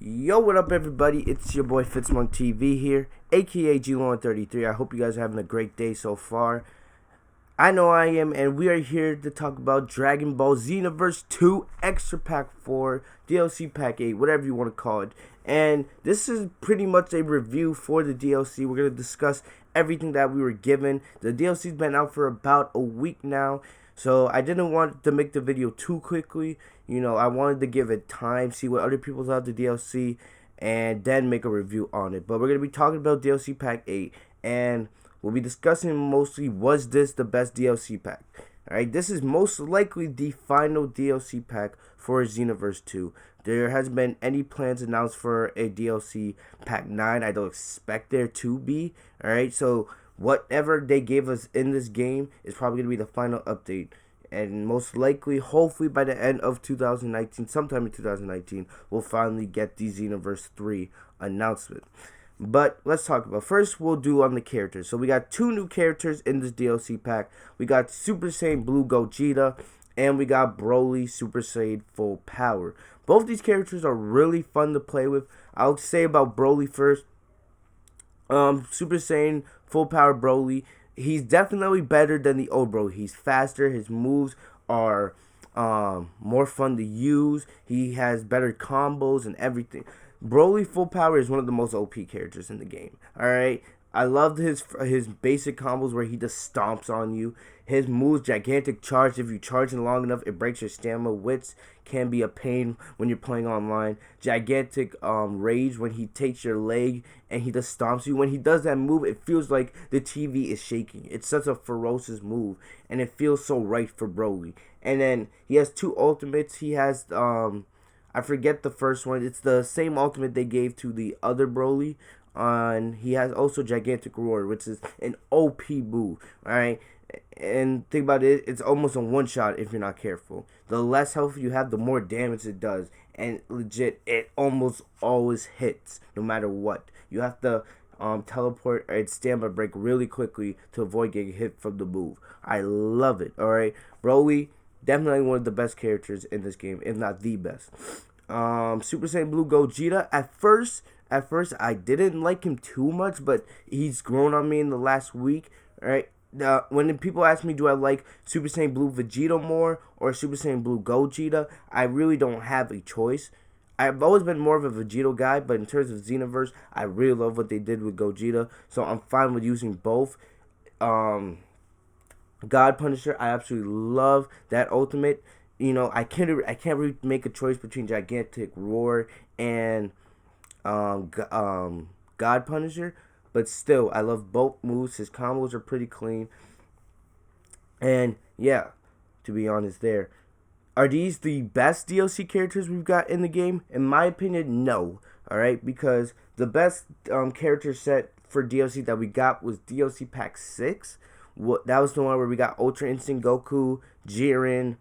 Yo, what up, everybody? It's your boy Fitzmonk TV here, aka G-Lawn33. I hope you guys are having a great day so far. I know I am, and we are here to talk about Dragon Ball Xenoverse 2 Extra Pack 4, DLC Pack 8, whatever you want to call it. And this is pretty much a review for the DLC. We're going to discuss everything that we were given. The DLC's been out for about a week now, so I didn't want to make the video too quickly. You know, I wanted to give it time, see what other people thought of the DLC, and then make a review on it. But we're going to be talking about DLC Pack 8, and we'll be discussing mostly, was this the best DLC pack? Alright, this is most likely the final DLC pack for Xenoverse 2. There hasn't been any plans announced for a DLC Pack 9. I don't expect there to be. Alright, so whatever they gave us in this game is probably going to be the final update. And most likely, hopefully by the end of 2019, sometime in 2019, we'll finally get the Xenoverse 3 announcement. But let's talk about, first we'll do on the characters. So we got two new characters in this DLC pack. We got Super Saiyan Blue Gogeta, and we got Broly Super Saiyan Full Power. Both these characters are really fun to play with. I'll say about Broly first. Super Saiyan Full Power Broly, he's definitely better than the old Broly. He's faster, his moves are more fun to use. He has better combos and everything. Broly Full Power is one of the most OP characters in the game. Alright, I loved his basic combos where he just stomps on you. His moves, Gigantic Charge, if you charge it long enough, it breaks your stamina, which can be a pain when you're playing online. Gigantic Rage, when he takes your leg and he just stomps you. When he does that move, it feels like the TV is shaking. It's such a ferocious move, and it feels so right for Broly. And then he has two ultimates. He has I forget the first one. It's the same ultimate they gave to the other Broly. He has also Gigantic Roar, which is an OP move. Alright? And think about it, it's almost a one-shot if you're not careful. The less health you have, the more damage it does. And legit, it almost always hits, no matter what. You have to teleport or stamina break really quickly to avoid getting hit from the move. I love it, alright? Broly, definitely one of the best characters in this game, if not the best. Super Saiyan Blue Gogeta, at first I didn't like him too much, but he's grown on me in the last week, right? When people ask me, do I like Super Saiyan Blue Vegeta more or Super Saiyan Blue Gogeta, I really don't have a choice. I've always been more of a Vegeta guy, but in terms of Xenoverse, I really love what they did with Gogeta, so I'm fine with using both. God Punisher, I absolutely love that ultimate. You know, I can't really make a choice between Gigantic Roar and God Punisher, but still, I love both moves. His combos are pretty clean, and yeah, to be honest, are these the best DLC characters we've got in the game? In my opinion, no. All right, because the best character set for DLC that we got was DLC Pack 6. That was the one where we got Ultra Instinct Goku, Jiren,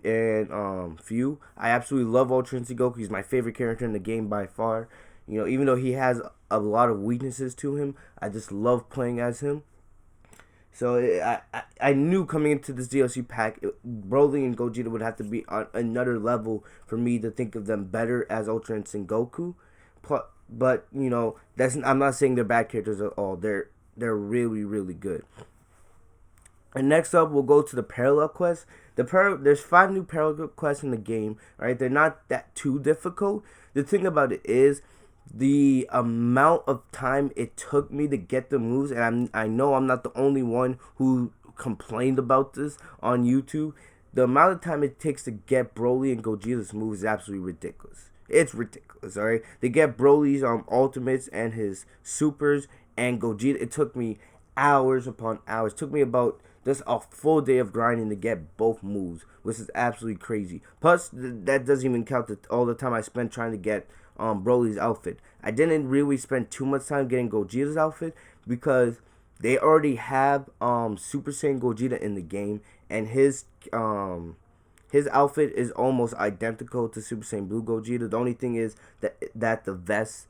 and Few. I absolutely love Ultra Instinct Goku. He's my favorite character in the game by far. You know, even though he has a lot of weaknesses to him, I just love playing as him. So I knew coming into this DLC pack, Broly and Gogeta would have to be on another level for me to think of them better as Ultra Instinct Goku. But you know, I'm not saying they're bad characters at all. They're really, really good. And next up, we'll go to the parallel quest. There's 5 new parallel quests in the game. Alright, they're not that too difficult. The thing about it is, the amount of time it took me to get the moves, and I know I'm not the only one who complained about this on YouTube. The amount of time it takes to get Broly and Gogeta's moves is absolutely ridiculous. It's ridiculous, alright? To get Broly's ultimates and his supers and Gogeta, it took me hours upon hours. It took me about just a full day of grinding to get both moves, which is absolutely crazy. Plus, that doesn't even count all the time I spent trying to get Broly's outfit. I didn't really spend too much time getting Gogeta's outfit because they already have Super Saiyan Gogeta in the game, and his outfit is almost identical to Super Saiyan Blue Gogeta. The only thing is that the vest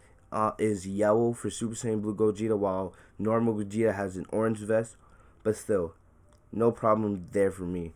is yellow for Super Saiyan Blue Gogeta, while normal Gogeta has an orange vest. But still, no problem there for me.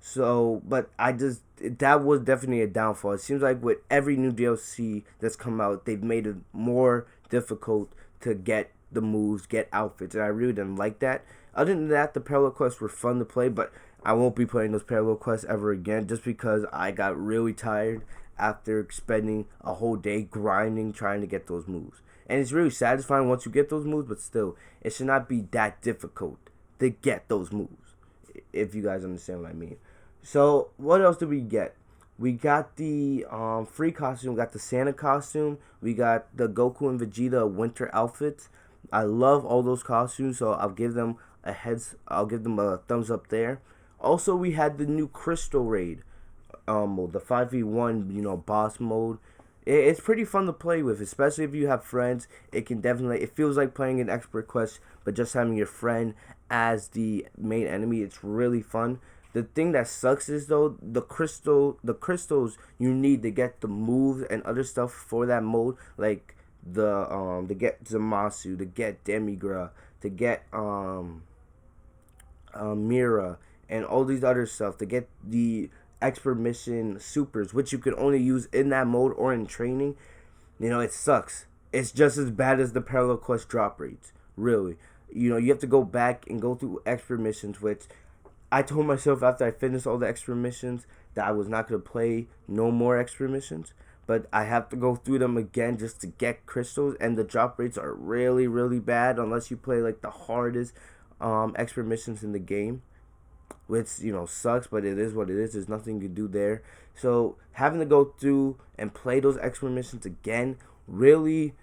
So, but that was definitely a downfall. It seems like with every new DLC that's come out, they've made it more difficult to get the moves, get outfits, and I really didn't like that. Other than that, the parallel quests were fun to play, but I won't be playing those parallel quests ever again just because I got really tired after spending a whole day grinding trying to get those moves. And it's really satisfying once you get those moves, but still, it should not be that difficult to get those moves, if you guys understand what I mean. So, what else did we get? We got the free costume, we got the Santa costume, we got the Goku and Vegeta winter outfits. I love all those costumes, so I'll give them a thumbs up there. Also, we had the new Crystal Raid mode, the 5v1, boss mode. It's pretty fun to play with, especially if you have friends. It feels like playing an expert quest, but just having your friend as the main enemy. It's really fun. The thing that sucks is though the crystals you need to get the moves and other stuff for that mode, like to get Zamasu, to get Demigra, to get Mira, and all these other stuff, to get the expert mission supers, which you can only use in that mode or in training. It sucks. It's just as bad as the parallel quest drop rates, really. You have to go back and go through expert missions, which I told myself after I finished all the extra missions that I was not going to play no more extra missions. But I have to go through them again just to get crystals. And the drop rates are really, really bad unless you play like the hardest extra missions in the game. Which, sucks, but it is what it is. There's nothing you can do there. So having to go through and play those extra missions again really,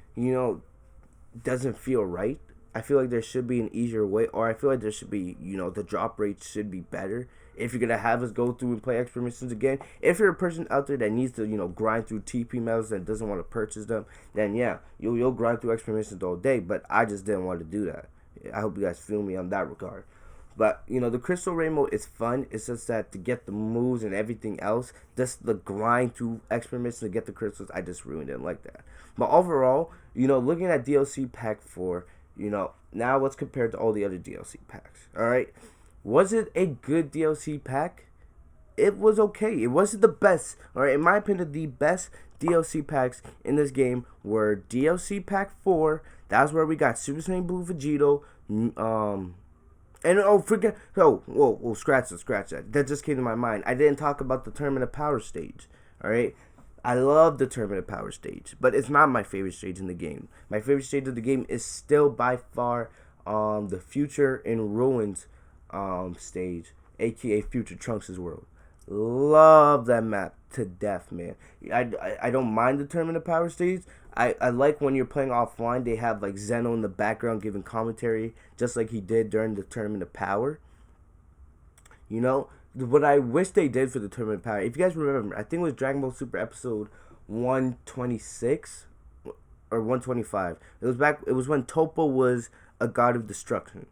doesn't feel right. I feel like there should be an easier way, or I feel like there should be, the drop rates should be better. If you're gonna have us go through and play extra missions again, if you're a person out there that needs to, grind through TP medals and doesn't want to purchase them, then yeah, you'll grind through extra missions all day. But I just didn't want to do that. I hope you guys feel me on that regard. But, the Crystal Rainbow is fun. It's just that to get the moves and everything else, just the grind through extra missions to get the crystals, I just really didn't like that. But overall, looking at DLC Pack 4, now let's compare it to all the other DLC packs. Alright? Was it a good DLC pack? It was okay. It wasn't the best. Alright, in my opinion, the best DLC packs in this game were DLC Pack 4. That's where we got Super Saiyan Blue Vegito, scratch that. That just came to my mind. I didn't talk about the Tournament of Power stage. Alright? I love the Tournament of Power stage, but it's not my favorite stage in the game. My favorite stage of the game is still by far the Future in Ruins stage, aka Future Trunks' world. Love that map to death, man. I don't mind the Tournament of Power stage. I like when you're playing offline, they have like Zeno in the background giving commentary, just like he did during the Tournament of Power. What I wish they did for the Tournament of Power, if you guys remember, I think it was Dragon Ball Super episode 126 or 125. It was when Toppo was a god of destruction.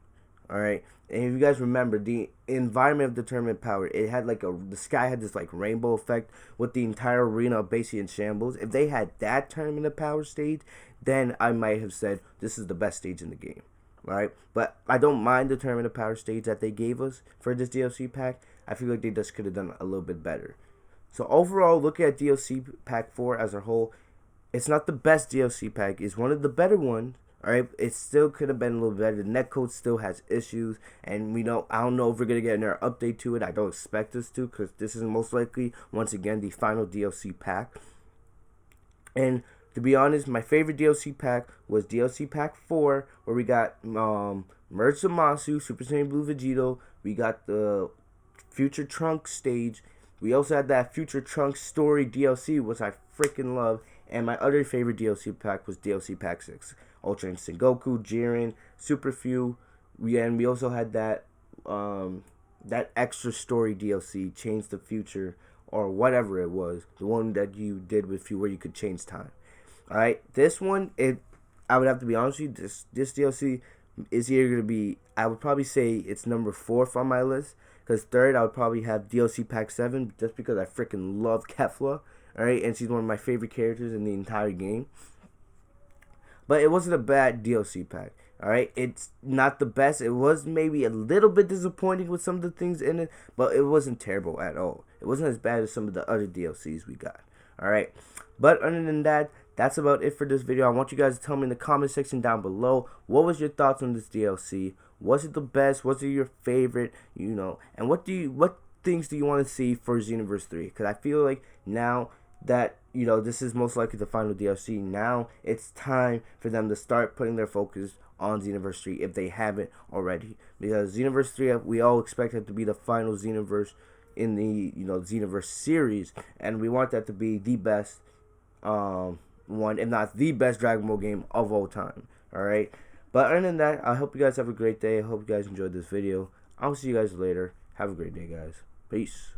Alright? And if you guys remember, the environment of the Tournament of Power, it had the sky had this like rainbow effect with the entire arena basically in shambles. If they had that Tournament of Power stage, then I might have said this is the best stage in the game. Right? But I don't mind the Tournament of Power stage that they gave us for this DLC pack. I feel like they just could have done a little bit better. So overall, looking at DLC Pack 4 as a whole, it's not the best DLC pack. It's one of the better ones. Alright, it still could have been a little better. The netcode still has issues, and I don't know if we're gonna get another update to it. I don't expect us to, because this is most likely, once again, the final DLC pack. And to be honest, my favorite DLC pack was DLC Pack 4, where we got Merge Zamasu, Super Saiyan Blue Vegito. We got the Future Trunks stage. We also had that Future Trunks story DLC, which I freaking love. And my other favorite DLC pack was DLC Pack 6. Ultra Instinct Goku, Jiren, Super Few. We also had that extra story DLC, Change the Future, or whatever it was. The one that you did with you where you could change time. Alright, this one, I would have to be honest with you, this DLC is either going to be, I would probably say it's number 4th on my list. Because third, I would probably have DLC Pack 7, just because I freaking love Kefla. Alright, and she's one of my favorite characters in the entire game. But it wasn't a bad DLC pack. Alright, it's not the best. It was maybe a little bit disappointing with some of the things in it, but it wasn't terrible at all. It wasn't as bad as some of the other DLCs we got. Alright, but other than that, that's about it for this video. I want you guys to tell me in the comment section down below, what was your thoughts on this DLC? Was it the best? Was it your favorite? You know, and what things do you want to see for Xenoverse 3? Because I feel like now that, you know, this is most likely the final DLC, now it's time for them to start putting their focus on Xenoverse 3 if they haven't already. Because Xenoverse 3, we all expect it to be the final Xenoverse in the, you know, Xenoverse series, and we want that to be the best one, if not the best Dragon Ball game of all time. Alright, but other than that, I hope you guys have a great day. I hope you guys enjoyed this video. I'll see you guys later. Have a great day, guys. Peace.